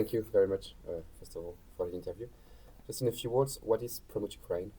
Thank you very much, first of all, for the interview. Just in a few words, what is Promote Ukraine?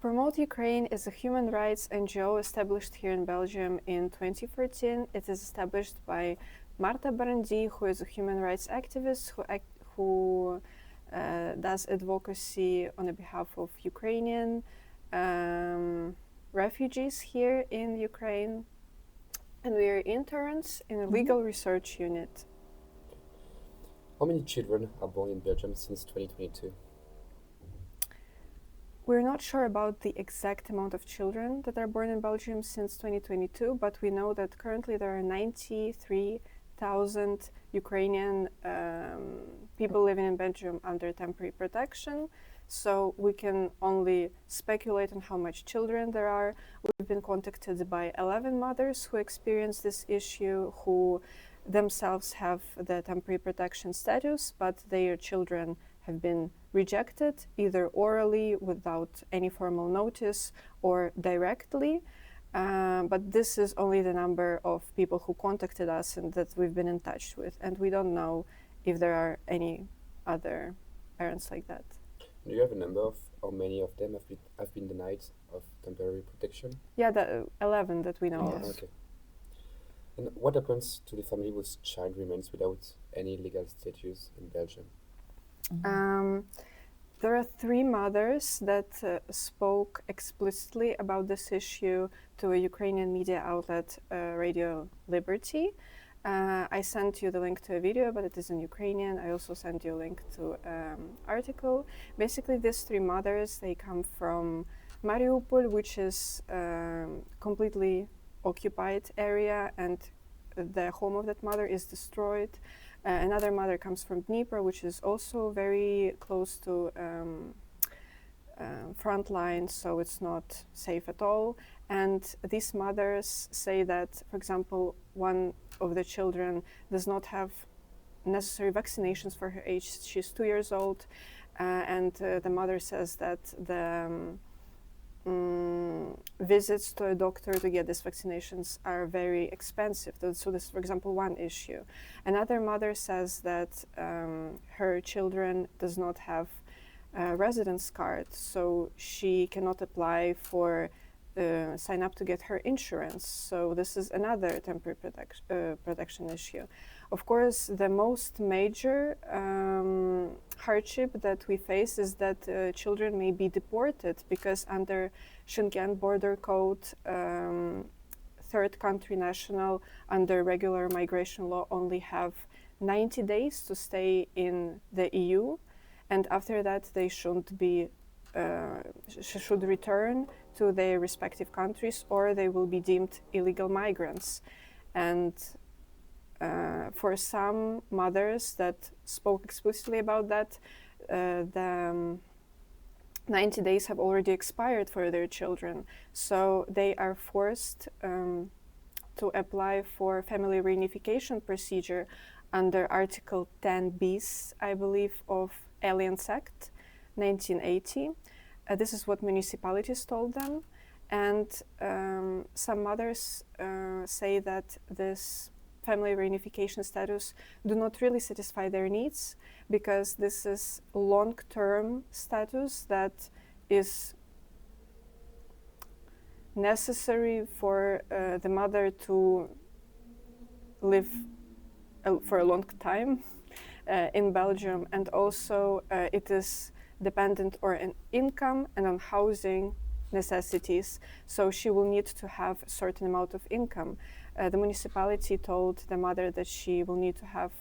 Promote Ukraine is a human rights NGO established here in Belgium in 2014. It is established by Marta Brandy, who is a human rights activist who does advocacy on the behalf of Ukrainian refugees here in Ukraine. And we are interns in a legal research unit. How many children are born in Belgium since 2022? We're not sure about the exact amount of children that are born in Belgium since 2022, but we know that currently there are 93,000 Ukrainian people living in Belgium under temporary protection. So we can only speculate on how much children there are. We've been contacted by 11 mothers who experience this issue, who themselves have the temporary protection status, but their children have been rejected either orally without any formal notice or directly. But this is only the number of people who contacted us and that we've been in touch with. And we don't know if there are any other parents like that. Do you have a number of how many of them have been denied of temporary protection? Yeah, the 11 that we know of. Okay. And what happens to the family whose child remains without any legal status in Belgium? There are 3 mothers that spoke explicitly about this issue to a Ukrainian media outlet, Radio Liberty. I sent you the link to a video, but it is in Ukrainian. I also sent you a link to an article. Basically, these 3 mothers, they come from Mariupol, which is completely occupied area, and the home of that mother is destroyed. Another mother comes from Dnipro, which is also very close to front line, so it's not safe at all. And these mothers say that, for example, one of the children does not have necessary vaccinations for her age. She's 2 years old, and the mother says that the visits to a doctor to get these vaccinations are very expensive. So this is, for example, one issue. Another mother says that her children does not have a residence card, so she cannot apply for sign up to get her insurance. So this is another temporary protection issue. Of course, the most major hardship that we face is that children may be deported because under Schengen border code, third country national under regular migration law only have 90 days to stay in the EU, and after that they should return to their respective countries, or they will be deemed illegal migrants. And for some mothers that spoke explicitly about that, the 90 days have already expired for their children. So they are forced to apply for family reunification procedure under Article 10 bis, I believe, of Aliens Act 1980. This is what municipalities told them. And some mothers say that this family reunification status do not really satisfy their needs, because this is long-term status that is necessary for the mother to live for a long time in Belgium, and also it is dependent on an income and on housing necessities, so she will need to have a certain amount of income. The municipality told the mother that she will need to have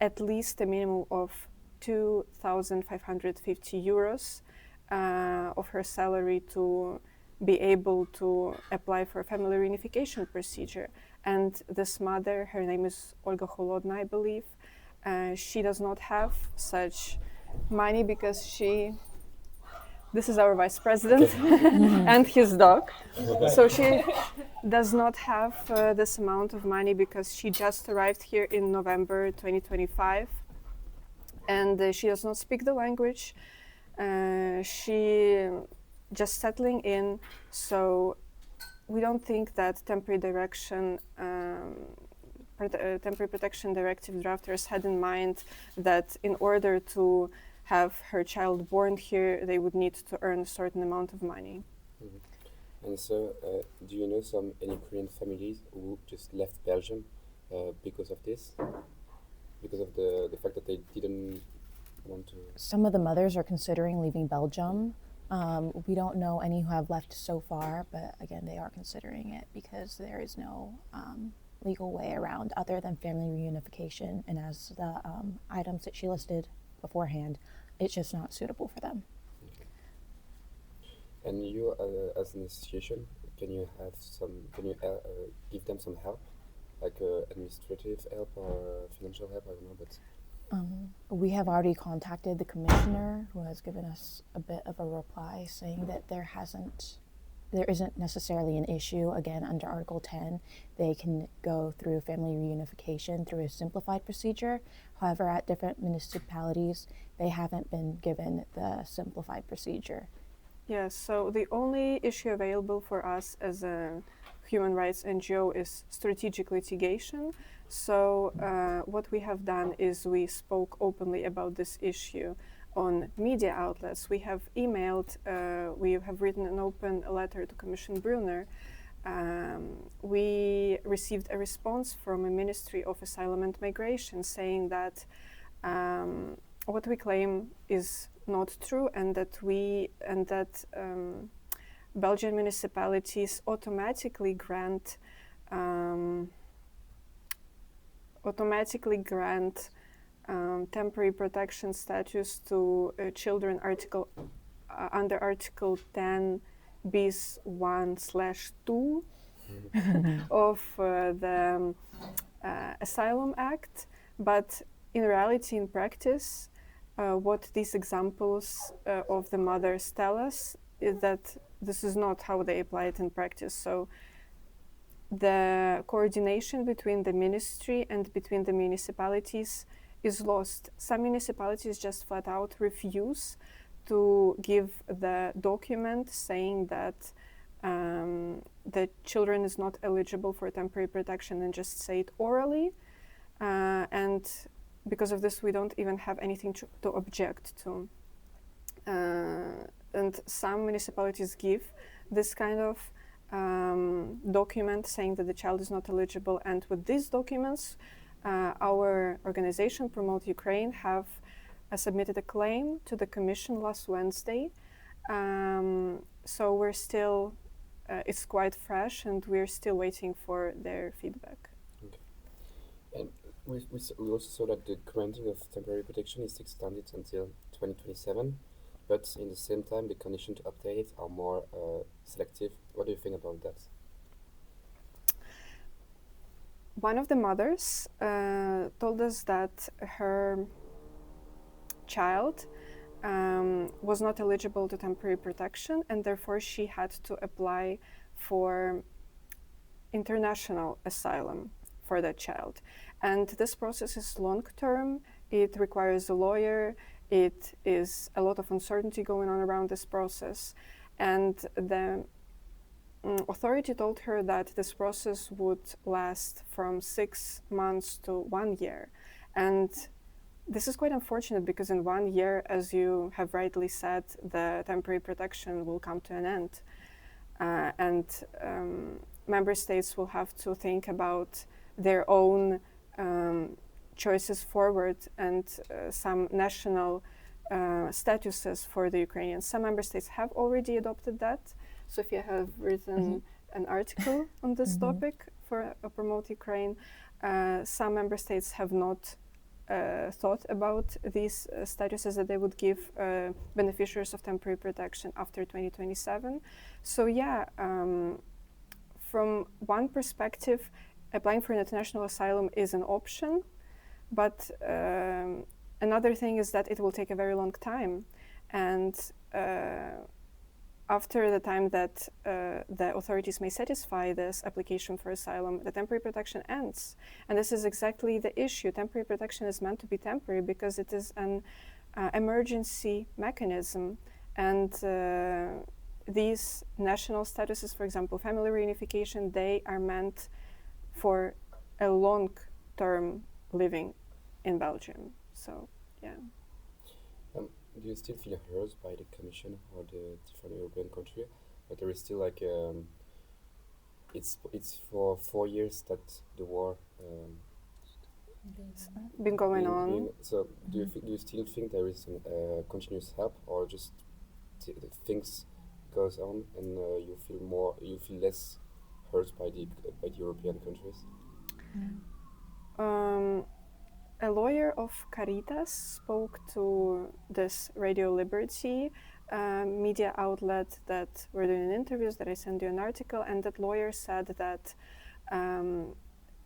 at least a minimum of 2,550 euros of her salary to be able to apply for a family reunification procedure. And this mother, her name is Olga Holodna, I believe, she does not have such money because this is our vice president and his dog. So she does not have this amount of money because she just arrived here in November 2025, and she does not speak the language. She just settling in, so we don't think that temporary temporary protection directive drafters had in mind that in order to have her child born here, they would need to earn a certain amount of money. Mm-hmm. And so, do you know any Korean families who just left Belgium because of this? Because of the fact that they didn't want to. Some of the mothers are considering leaving Belgium. We don't know any who have left so far, but again, they are considering it because there is no legal way around other than family reunification. And as the items that she listed beforehand, it's just not suitable for them. Okay. And you, as an institution, can you give them some help, like administrative help or financial help? I don't know, but. We have already contacted the commissioner, who has given us a bit of a reply saying that there isn't necessarily an issue. Again, under Article 10, they can go through family reunification through a simplified procedure. However, at different municipalities, they haven't been given the simplified procedure. Yes, so the only issue available for us as a human rights NGO is strategic litigation. So what we have done is we spoke openly about this issue on media outlets. We have emailed, we have written an open letter to Commissioner Brunner. We received a response from a Ministry of Asylum and Migration saying that what we claim is not true, and that Belgian municipalities automatically grant temporary protection status to children under Article 10 bis 1/2 of the Asylum Act. But in reality, in practice, what these examples of the mothers tell us is that this is not how they apply it in practice. So the coordination between the ministry and between the municipalities is lost. Some municipalities just flat out refuse to give the document saying that the children is not eligible for temporary protection and just say it orally. And because of this, we don't even have anything to object to. And some municipalities give this kind of document saying that the child is not eligible. And with these documents, our organization, Promote Ukraine, have submitted a claim to the Commission last Wednesday. So we're still, it's quite fresh, and we're still waiting for their feedback. Okay. And we also saw that the granting of temporary protection is extended until 2027, but in the same time, the conditions to obtain it are more selective. What do you think about that? One of the mothers told us that her child was not eligible to temporary protection, and therefore she had to apply for international asylum for that child. And this process is long-term. It requires a lawyer. It is a lot of uncertainty going on around this process. And the authority told her that this process would last from 6 months to 1 year. And this is quite unfortunate because in 1 year, as you have rightly said, the temporary protection will come to an end. And member states will have to think about their own choices forward and some national statuses for the Ukrainians. Some member states have already adopted that. Sophia have written an article on this topic for Promote Ukraine. Some member states have not thought about these statuses that they would give beneficiaries of temporary protection after 2027. So yeah, from one perspective, applying for an international asylum is an option, but another thing is that it will take a very long time. And after the time that the authorities may satisfy this application for asylum, the temporary protection ends. And this is exactly the issue. Temporary protection is meant to be temporary because it is an emergency mechanism. And these national statuses, for example, family reunification, they are meant for a long-term living in Belgium. So, yeah. Do you still feel hurt by the Commission or the different European country? But there is still like it's for 4 years that the war Been going on. so do you still think there is an continuous help, or just things goes on and you feel less hurt by the European countries? A lawyer of Caritas spoke to this Radio Liberty media outlet that we're doing interviews, that I sent you an article, and that lawyer said that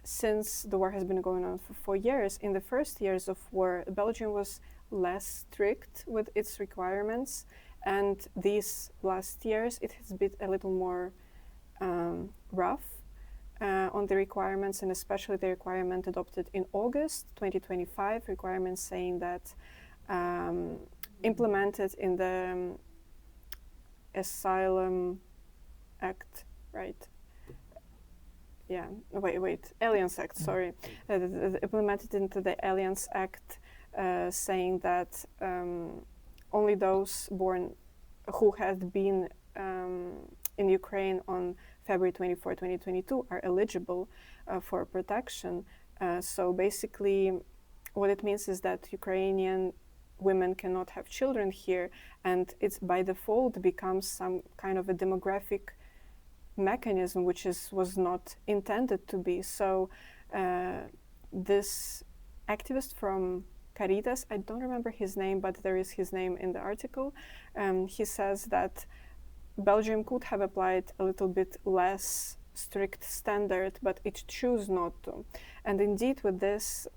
since the war has been going on for 4 years, in the first years of war, Belgium was less strict with its requirements, and these last years it has been a little more rough on the requirements, and especially the requirement adopted in August 2025, requirements saying that implemented in the Asylum Act, right? Yeah, Alliance Act, sorry. Implemented into the Alliance Act, saying that only those born who had been in Ukraine on February 24, 2022 are eligible for protection. So basically, what it means is that Ukrainian women cannot have children here, and it's by default becomes some kind of a demographic mechanism which was not intended to be. So this activist from Caritas, I don't remember his name, but there is his name in the article, he says that Belgium could have applied a little bit less strict standard, but it chose not to. And indeed, with this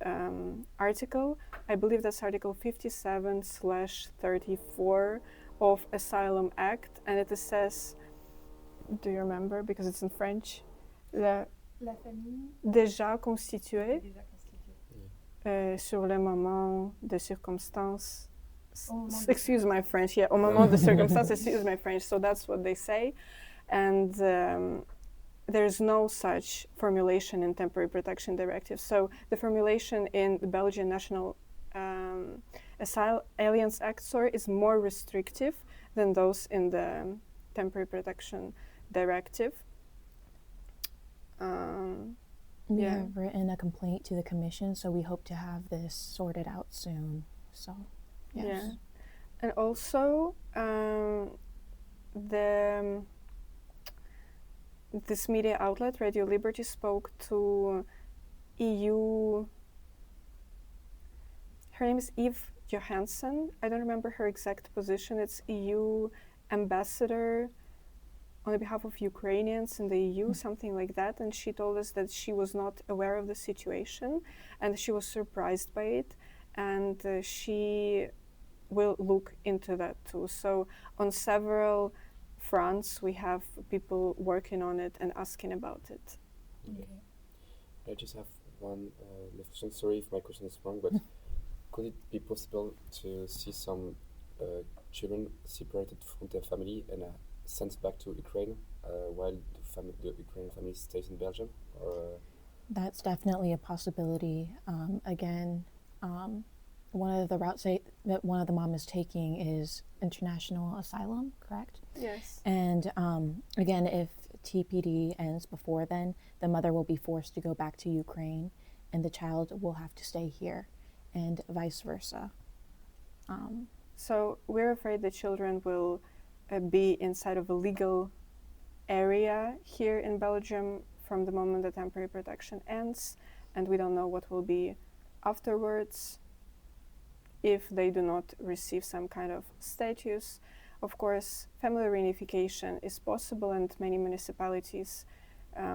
article, I believe that's Article 57/34 of Asylum Act, and it says, do you remember, because it's in French, la famille déjà constituée sur le moment de circonstance. Excuse my French, yeah, au moment de circonstance, excuse my French, so that's what they say. And there's no such formulation in Temporary Protection Directive. So the formulation in the Belgian National Alliance Act is more restrictive than those in the Temporary Protection Directive. We have written a complaint to the Commission, so we hope to have this sorted out soon. So, yes. Yeah. And also, this media outlet, Radio Liberty, spoke to EU. Her name is Eve Johansson. I don't remember her exact position. It's EU ambassador on behalf of Ukrainians in the EU, something like that. And she told us that she was not aware of the situation and she was surprised by it. And she will look into that too. So on several fronts, we have people working on it and asking about it. Okay. I just have one last question. Sorry if my question is wrong, but could it be possible to see some children separated from their family and sent back to Ukraine while the Ukrainian family stays in Belgium? Or that's definitely a possibility. One of the routes that one of the mom is taking is international asylum, correct? Yes. And again, if TPD ends before then, the mother will be forced to go back to Ukraine and the child will have to stay here, and vice versa. So we're afraid the children will be inside of a legal area here in Belgium from the moment the temporary protection ends, and we don't know what will be afterwards if they do not receive some kind of status. Of course, family reunification is possible, and many municipalities,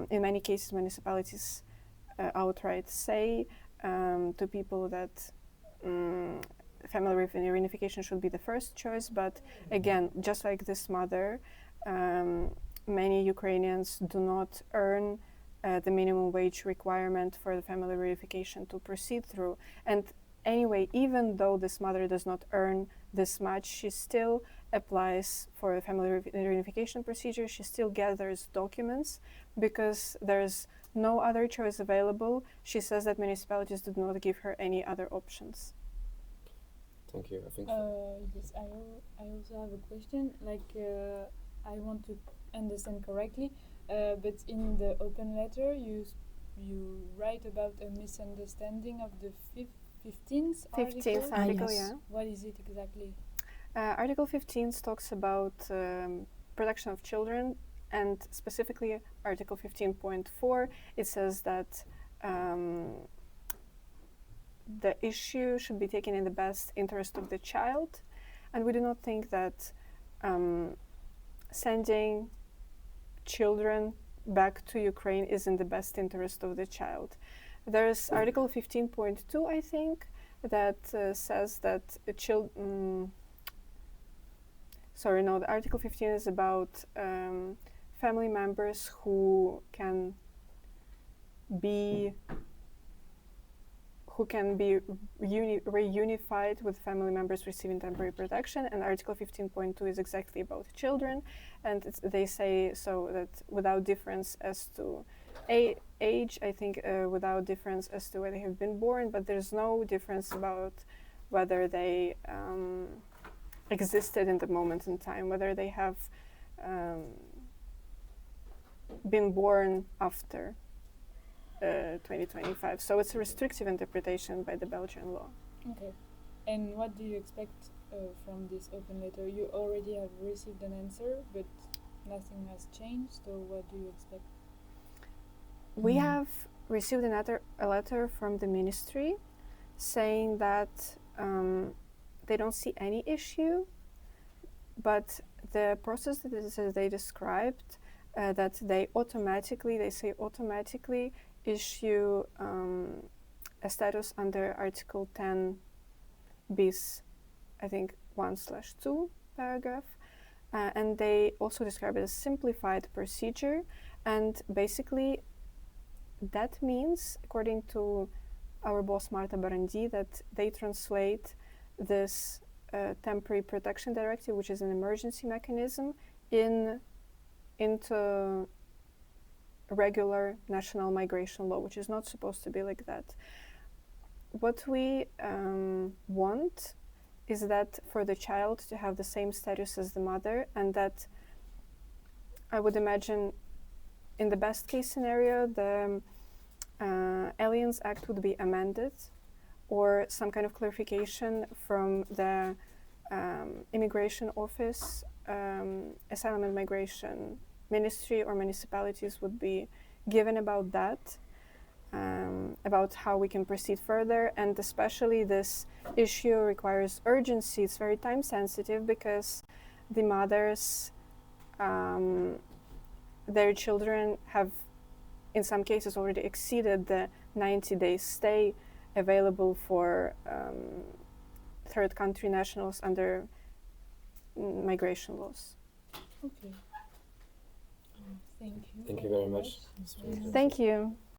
in many cases, municipalities outright say to people that family reunification should be the first choice. But again, just like this mother, many Ukrainians do not earn the minimum wage requirement for the family reunification to proceed through. And anyway, even though this mother does not earn this much, she still applies for a family reunification procedure. She still gathers documents because there's no other choice available, she says that municipalities do not give her any other options. Thank you. I think Yes, I also have a question. I want to understand correctly, but in the open letter, you write about a misunderstanding of the 15th 15th article. article, yes. yeah. What is it exactly? Article 15 talks about protection of children, and specifically Article 15.4, it says that the issue should be taken in the best interest of the child, and we do not think that sending children back to Ukraine is in the best interest of the child. There's Article 15.2, I think, that says that the Article 15 is about family members who can be reunified with family members receiving temporary protection, and Article 15.2 is exactly about children, and they say so that without difference as to age, I think without difference as to where they have been born, but there's no difference about whether they existed in the moment in time, whether they have been born after 2025. So it's a restrictive interpretation by the Belgian law. Okay. And what do you expect from this open letter? You already have received an answer, but nothing has changed. So what do you expect? We have received a letter from the ministry saying that they don't see any issue, but the process that they described, that they say automatically issue a status under Article 10 bis, I think 1/2 paragraph, and they also describe it as simplified procedure, and basically that means, according to our boss Marta Barandi, that they translate this temporary protection directive, which is an emergency mechanism, into regular national migration law, which is not supposed to be like that. What we want is that for the child to have the same status as the mother, and that I would imagine in the best case scenario, the Aliens Act would be amended, or some kind of clarification from the Immigration Office, Asylum and Migration Ministry or municipalities would be given about that, about how we can proceed further. And especially this issue requires urgency. It's very time sensitive because the mothers, their children have in some cases already exceeded the 90-day stay available for third country nationals under migration laws. Okay. Thank you. thank you very much. Thank you.